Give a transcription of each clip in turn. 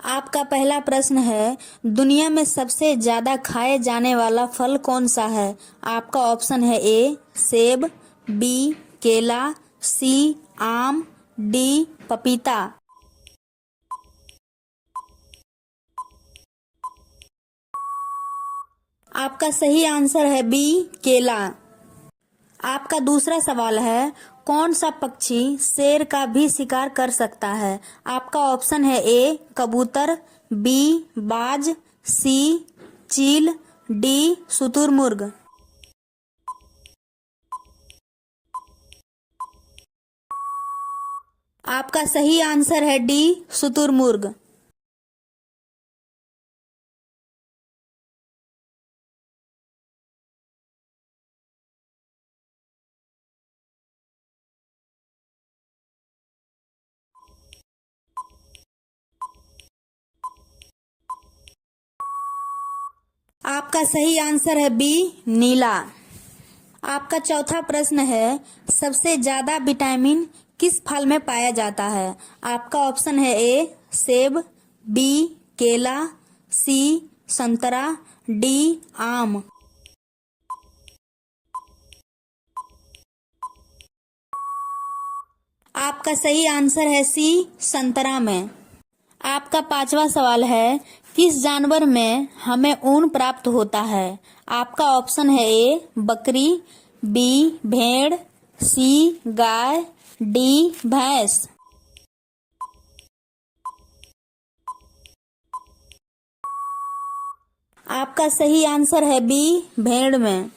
आपका पहला प्रश्न है, दुनिया में सबसे ज्यादा खाए जाने वाला फल कौन सा है? आपका ऑप्शन है ए सेब, बी केला, सी आम, डी पपीता। आपका सही आंसर है बी केला। आपका दूसरा सवाल है, कौन सा पक्षी शेर का भी शिकार कर सकता है? आपका ऑप्शन है ए कबूतर, बी बाज, सी चील, डी शुतुरमुर्ग। आपका सही आंसर है डी शुतुरमुर्ग। आपका सही आंसर है बी नीला। आपका चौथा प्रश्न है, सबसे ज्यादा विटामिन किस फल में पाया जाता है? आपका ऑप्शन है ए सेब, बी केला, सी संतरा, डी आम। आपका सही आंसर है सी संतरा में। आपका पांचवा सवाल है, किस जानवर में हमें ऊन प्राप्त होता है? आपका ऑप्शन है ए बकरी, बी भेड़, सी गाय, डी भैंस। आपका सही आंसर है बी भेड़ में।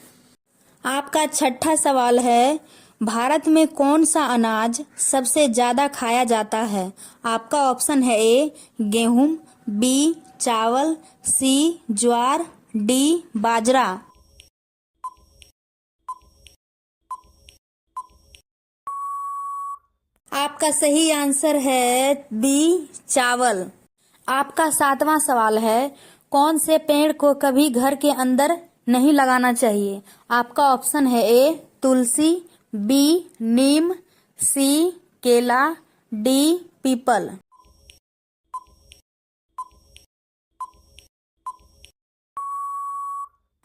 आपका छठा सवाल है, भारत में कौन सा अनाज सबसे ज्यादा खाया जाता है? आपका ऑप्शन है ए गेहूं, बी चावल, सी ज्वार, डी बाजरा। आपका सही आंसर है बी चावल। आपका सातवां सवाल है, कौन से पेड़ को कभी घर के अंदर नहीं लगाना चाहिए? आपका ऑप्शन है ए तुलसी, बी नीम, सी केला, डी पीपल।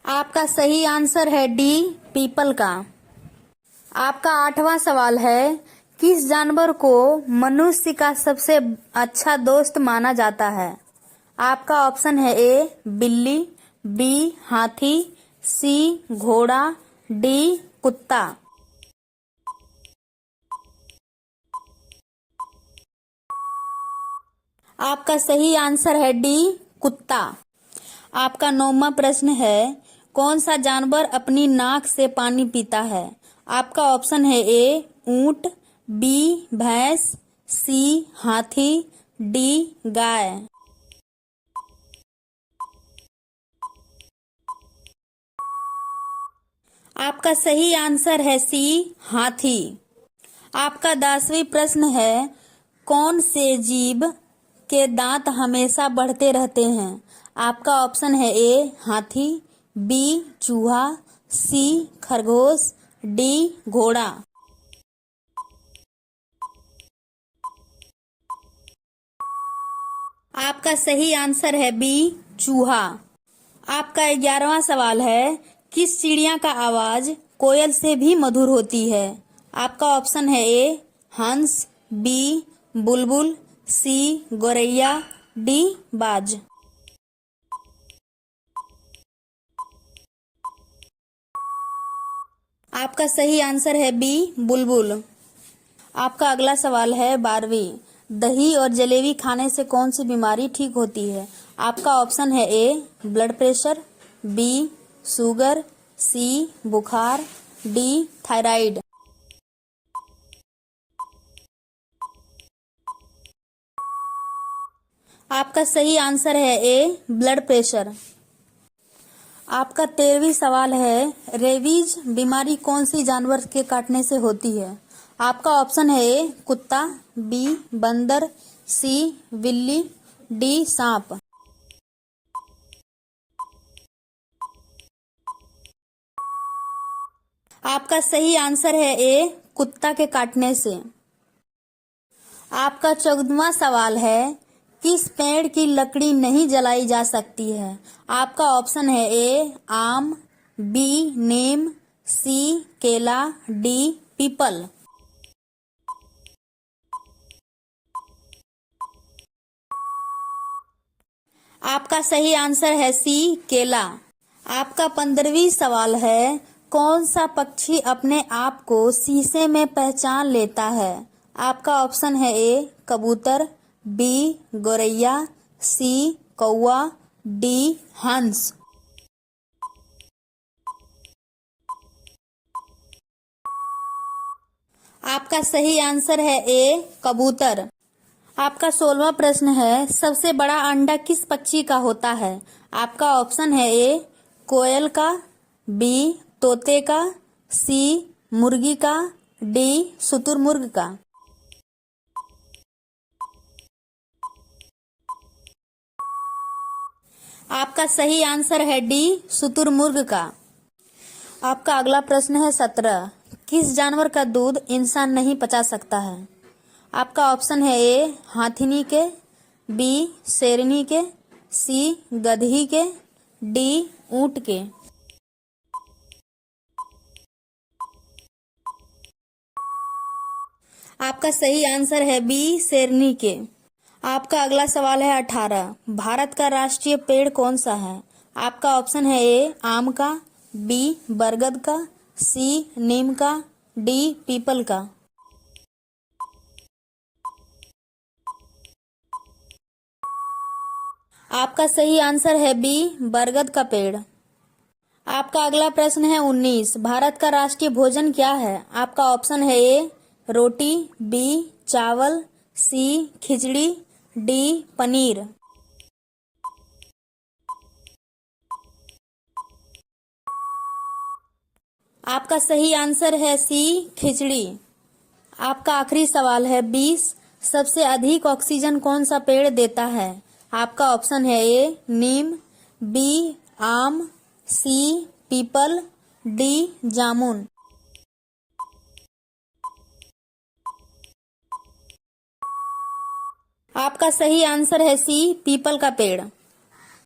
आपका सही आंसर है डी पीपल का। आपका आठवां सवाल है, किस जानवर को मनुष्य का सबसे अच्छा दोस्त माना जाता है? आपका ऑप्शन है ए बिल्ली, बी हाथी, सी घोड़ा, डी कुत्ता। आपका सही आंसर है डी कुत्ता। आपका 9वां प्रश्न है, कौन सा जानवर अपनी नाक से पानी पीता है? आपका ऑप्शन है ए ऊंट, बी भैंस, सी हाथी, डी गाय। आपका सही आंसर है सी हाथी। आपका 10वीं प्रश्न है, कौन से जीव के दांत हमेशा बढ़ते रहते हैं? आपका ऑप्शन है ए हाथी, बी चूहा, सी खरगोश, डी घोड़ा। आपका सही आंसर है बी चूहा। आपका 11वां सवाल है, किस चिड़िया का आवाज कोयल से भी मधुर होती है? आपका ऑप्शन है ए हंस, बी बुलबुल, सी गौरैया, डी बाज। आपका सही आंसर है बी बुलबुल। आपका अगला सवाल है 12वीं, दही और जलेबी खाने से कौन सी बीमारी ठीक होती है? आपका ऑप्शन है ए ब्लड प्रेशर, बी शुगर, सी बुखार, डी थायराइड। आपका सही आंसर है ए ब्लड प्रेशर। आपका 13वीं सवाल है, रेबीज बीमारी कौन सी जानवर के काटने से होती है? आपका ऑप्शन है ए कुत्ता, बी बंदर, सी बिल्ली, डी सांप। आपका सही आंसर है ए कुत्ता के काटने से। आपका 14वां सवाल है, किस पेड़ की लकड़ी नहीं जलाई जा सकती है? आपका ऑप्शन है ए आम, बी नीम, सी केला, डी पीपल। आपका सही आंसर है सी केला। आपका 15वीं सवाल है, कौन सा पक्षी अपने आप को शीशे में पहचान लेता है? आपका ऑप्शन है ए कबूतर, बी गौरैया, सी कौवा, डी हंस। आपका सही आंसर है ए कबूतर। आपका 16वां प्रश्न है, सबसे बड़ा अंडा किस पक्षी का होता है? आपका ऑप्शन है ए कोयल का, बी तोते का, सी मुर्गी का, डी शुतुरमुर्ग का। आपका सही आंसर है डी शुतुरमुर्ग का। आपका अगला प्रश्न है 17, किस जानवर का दूध इंसान नहीं पचा सकता है? आपका ऑप्शन है ए हाथीनी के, बी शेरनी के, सी गधी के, डी ऊंट के। आपका सही आंसर है बी शेरनी के। आपका अगला सवाल है 18, भारत का राष्ट्रीय पेड़ कौन सा है? आपका ऑप्शन है ए आम का, बी बरगद का, सी नीम का, डी पीपल का। आपका सही आंसर है बी बरगद का पेड़। आपका अगला प्रश्न है 19, भारत का राष्ट्रीय भोजन क्या है? आपका ऑप्शन है ए रोटी, बी चावल, सी खिचड़ी, डी पनीर। आपका सही आंसर है सी खिचड़ी। आपका आखिरी सवाल है 20, सबसे अधिक ऑक्सीजन कौन सा पेड़ देता है? आपका ऑप्शन है ए नीम, बी आम, सी पीपल, डी जामुन। आपका सही आंसर है सी पीपल का पेड़।